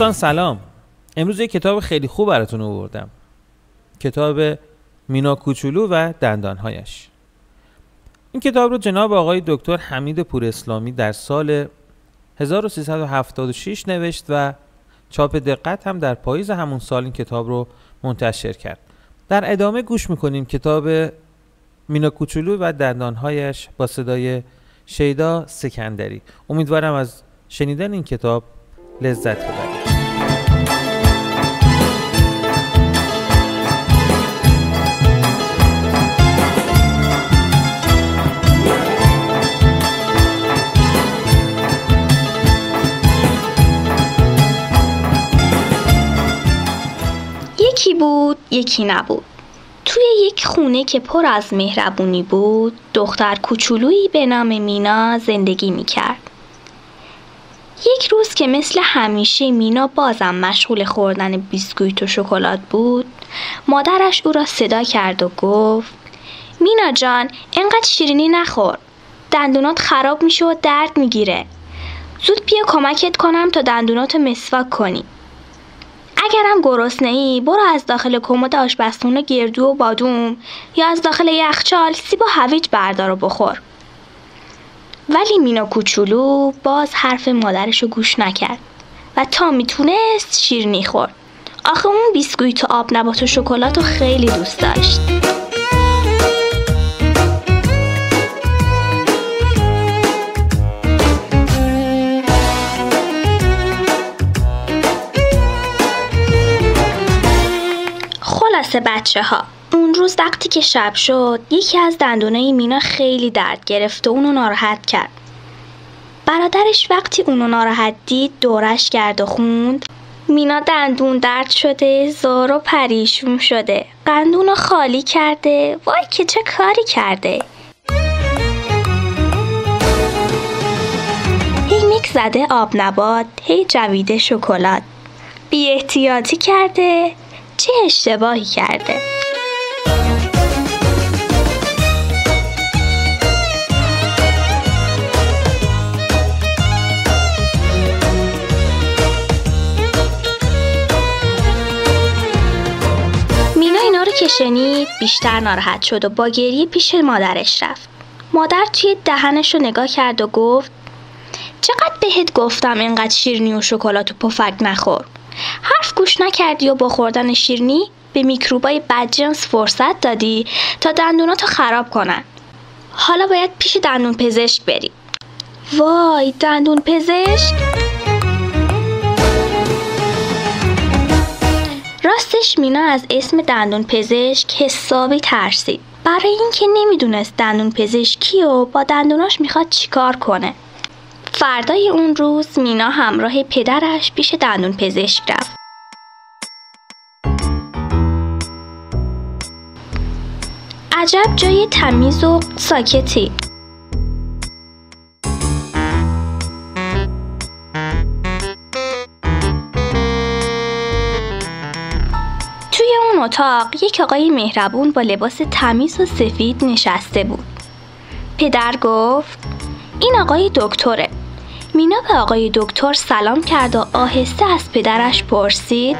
دوستان سلام. امروز یک کتاب خیلی خوب براتون آوردم. کتاب مینا کوچولو و دندانهایش. این کتاب رو جناب آقای دکتر حمید پوراسلامی در سال 1376 نوشت و چاپ دقت هم در پاییز همون سال این کتاب رو منتشر کرد. در ادامه گوش میکنیم کتاب مینا کوچولو و دندانهایش با صدای شیدا سکندری. امیدوارم از شنیدن این کتاب لذت ببرید. یکی بود یکی نبود. توی یک خونه که پر از مهربونی بود، دختر کوچولویی به نام مینا زندگی میکرد. یک روز که مثل همیشه مینا بازم مشغول خوردن بیسکویت و شکلات بود، مادرش او را صدا کرد و گفت: مینا جان، اینقدر شیرینی نخور، دندونات خراب میشه و درد میگیره. زود بیا کمکت کنم تا دندوناتو مسواک کنی. اگرم گرسنه‌ای برو از داخل کمد آشپزخونه گردو و بادوم یا از داخل یخچال سیب و هویج بردار و بخور. ولی مینا کوچولو باز حرف مادرشو گوش نکرد و تا میتونست شیرینی خورد. آخه اون بیسکویت و آب نبات و شکلاتو خیلی دوست داشت. خلاصه بچه ها، اون روز وقتی که شب شد، یکی از دندونای مینا خیلی درد گرفت و اونو ناراحت کرد. برادرش وقتی اونو ناراحت دید دورش کرد و خوند: مینا دندون درد شده، زار و پریشون شده، قندونو خالی کرده، وای که چه کاری کرده. هی میک زده آب نبات، هی جویده شکلات، بی احتیاطی کرده، چه اشتباهی کرده. مینا اینا رو که شنید بیشتر ناراحت شد و با گریه پیش مادرش رفت. مادر توی دهنش رو نگاه کرد و گفت: چقدر بهت گفتم اینقدر شیرینی و شکلات و پفک نخور. حرف گوش نکردی و با خوردن شیرینی به میکروبای بدجنس فرصت دادی تا دندوناتو خراب کنن. حالا باید پیش دندون پزشک بری. وای، دندون پزشک؟ راستش مینا از اسم دندون پزشک حسابی ترسید، برای اینکه نمیدونست دندون پزشک کیه و با دندوناش میخواد چیکار کنه. فردای اون روز مینا همراه پدرش پیش دندون پزشک رفت. عجب جای تمیز و ساکتی. توی اون اتاق یک آقای مهربون با لباس تمیز و سفید نشسته بود. پدر گفت: این آقای دکتره. مینا به آقای دکتر سلام کرد و آهسته از پدرش پرسید: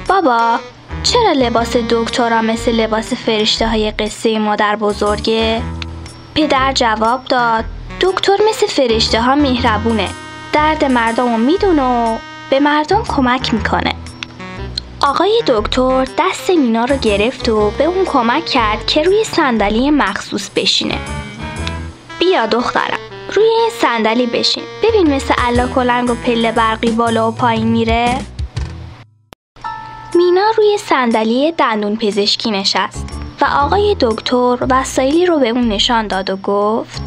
بابا، چرا لباس دکترا مثل لباس فرشته های قصه مادر بزرگه؟ پدر جواب داد: دکتر مثل فرشته ها مهربونه، درد مردم رو میدونه و به مردم کمک میکنه. آقای دکتر دست مینا رو گرفت و به اون کمک کرد که روی صندلی مخصوص بشینه. بیا دخترم، روی این صندلی بشین، ببین مثل الا کلنگ و پله برقی بالا و پایین میره. مینا روی صندلی دندون پزشکی نشست و آقای دکتر وسایلی رو به اون نشان داد و گفت: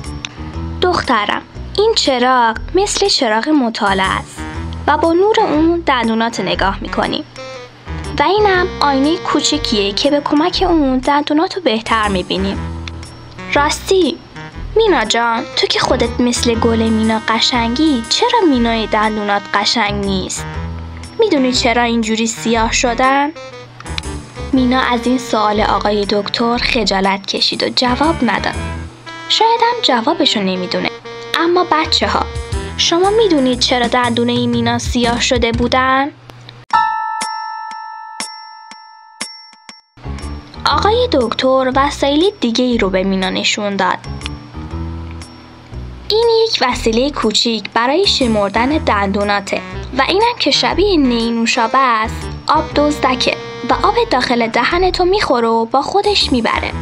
دخترم، این چراغ مثل چراغ مطالعه است و با نور اون دندونات نگاه میکنیم و اینم آینه کوچیکیه که به کمک اون دندوناتو بهتر میبینیم. راستی مینا جان، تو که خودت مثل گل مینا قشنگی، چرا مینای دندونات قشنگ نیست؟ میدونی چرا اینجوری سیاه شدن؟ مینا از این سوال آقای دکتر خجالت کشید و جواب نداد. شاید هم جوابشو نمیدونه. اما بچه ها، شما میدونید چرا دندونه مینا سیاه شده بودن؟ آقای دکتر وسایل دیگه ای رو به مینا نشون داد. این یک وسیله کوچیک برای شمردن دندوناته و اینم که شبیه نینوشابه است. آب دزدکه و آب داخل دهنتو میخوره و با خودش میبره.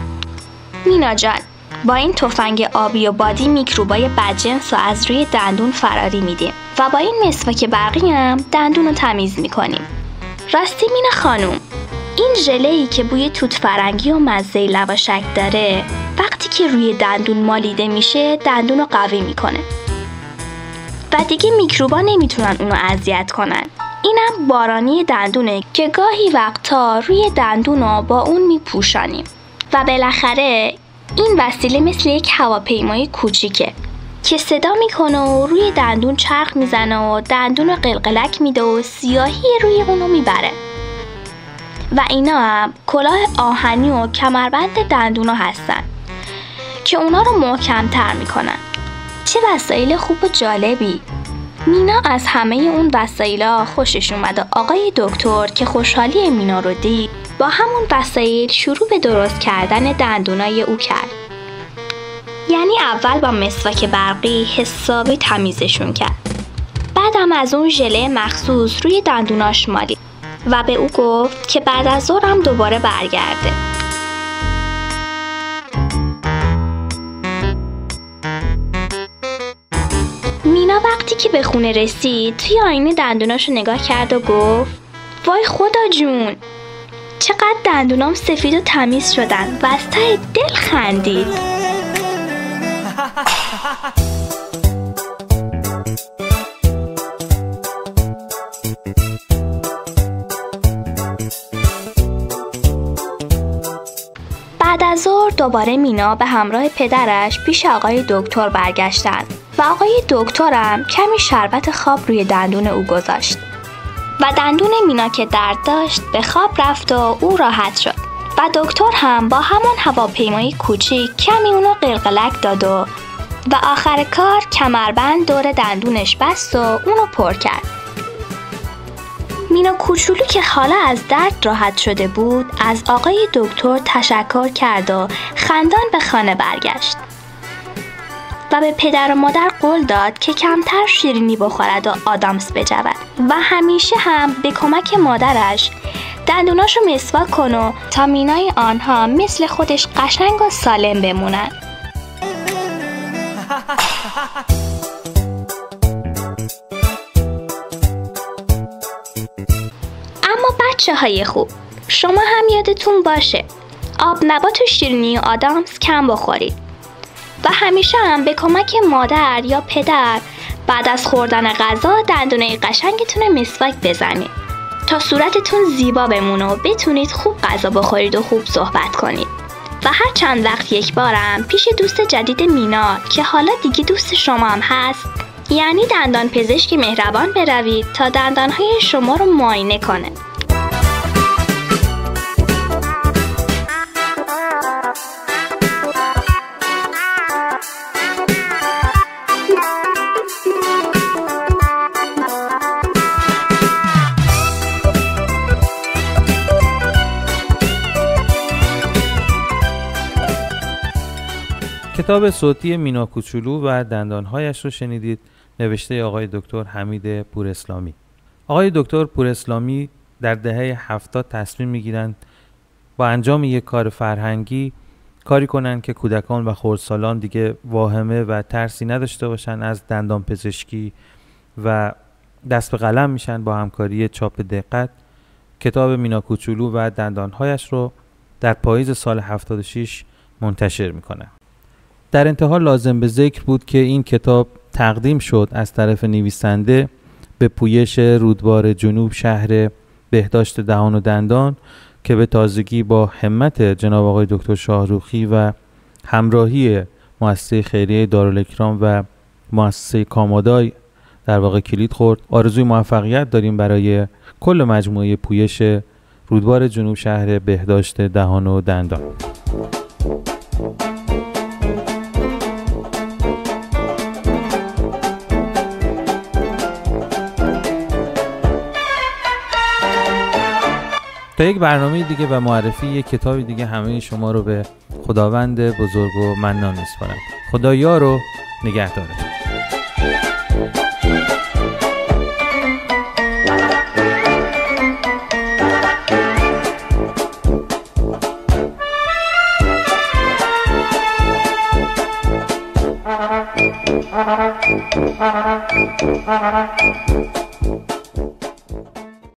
مینا جان، با این تفنگ آبی و بادی میکروبای بدجنس رو از روی دندون فراری میدیم و با این مسواک برقی هم دندون رو تمیز میکنیم. راستی مینا خانوم، این ژله‌ای که بوی توت فرنگی و مزه لواشک داره وقتی که روی دندون مالیده میشه دندون رو قوی میکنه و دیگه میکروبا نمیتونن اونو اذیت کنن. اینم بارانی دندونه که گاهی وقتا روی دندون رو با اون میپوشانیم. و بالاخره این وسیله مثل یک هواپیمای کوچیکه که صدا میکنه و روی دندون چرخ میزنه و دندون رو قلقلک میده و سیاهی روی اونو میبره. و اینا هم کلاه آهنی و کمربند دندونو هستن که اونا رو محکم‌تر میکنن. چه وسایل خوب و جالبی! مینا از همه اون وسایلا خوشش اومد و آقای دکتر که خوشحالی مینا رو دید با همون وسایل شروع به درست کردن دندونای او کرد. یعنی اول با مسواک برقی حسابی تمیزشون کرد. بعدم از اون ژله مخصوص روی دندوناش مالید و به او گفت که بعد از ظهر هم دوباره برگرده. مینا وقتی که به خونه رسید توی آینه دندوناشو نگاه کرد و گفت وای خدا جون، چقدر دندونام سفید و تمیز شدن و از ته دل خندید. بعد از ظهر دوباره مینا به همراه پدرش پیش آقای دکتر برگشتند و آقای دکترم کمی شربت خواب روی دندون او گذاشت و دندون مینا که درد داشت به خواب رفت و او راحت شد و دکتر هم با همون هواپیمای کوچیک کمی اونو قلقلک داد و آخر کار کمربند دور دندونش بست و اونو پر کرد. مینا کوچولو که حالا از درد راحت شده بود از آقای دکتر تشکر کرد و خندان به خانه برگشت و به پدر و مادر قول داد که کمتر شیرینی بخورد و آدامس بجود و همیشه هم به کمک مادرش دندوناشو مسواک کنه تا مینای آنها مثل خودش قشنگ و سالم بمونن. اما بچه های خوب، شما هم یادتون باشه آب نبات و شیرینی و آدامس کم بخورید و همیشه هم به کمک مادر یا پدر بعد از خوردن غذا دندونه قشنگتون مسواک بزنید تا صورتتون زیبا بمونه و بتونید خوب غذا بخورید و خوب صحبت کنید. و هر چند وقت یک بارم پیش دوست جدید مینا که حالا دیگه دوست شما هم هست، یعنی دندان پزشک مهربان بروید تا دندانهای شما رو معاینه کنه. کتاب صوتی مینا کوچولو و دندانهایش رو شنیدید، نوشته آقای دکتر حمید پوراسلامی. آقای دکتر پوراسلامی در دهه 70 تصمیم میگیرند با انجام یک کار فرهنگی کاری کنند که کودکان و خردسالان دیگه واهمه و ترسی نداشته باشن از دندان پزشکی و دست به قلم میشن. با همکاری چاپ دقت کتاب مینا کوچولو و دندانهایش رو در پاییز سال 76 منتشر میکنه. در انتها لازم به ذکر بود که این کتاب تقدیم شد از طرف نویسنده به پویش رودبار جنوب شهر بهداشت دهان و دندان که به تازگی با همت جناب آقای دکتر شاهروخی و همراهی مؤسسه خیریه دارالاکرام و مؤسسه کامادای در واقع کلید خورد. آرزوی موفقیت داریم برای کل مجموعه پویش رودبار جنوب شهر بهداشت دهان و دندان. تا یک برنامه دیگه و معرفی یک کتابی دیگه همه شما رو به خداوند بزرگ و منان میسپارم. خدا یار و نگهدارتون.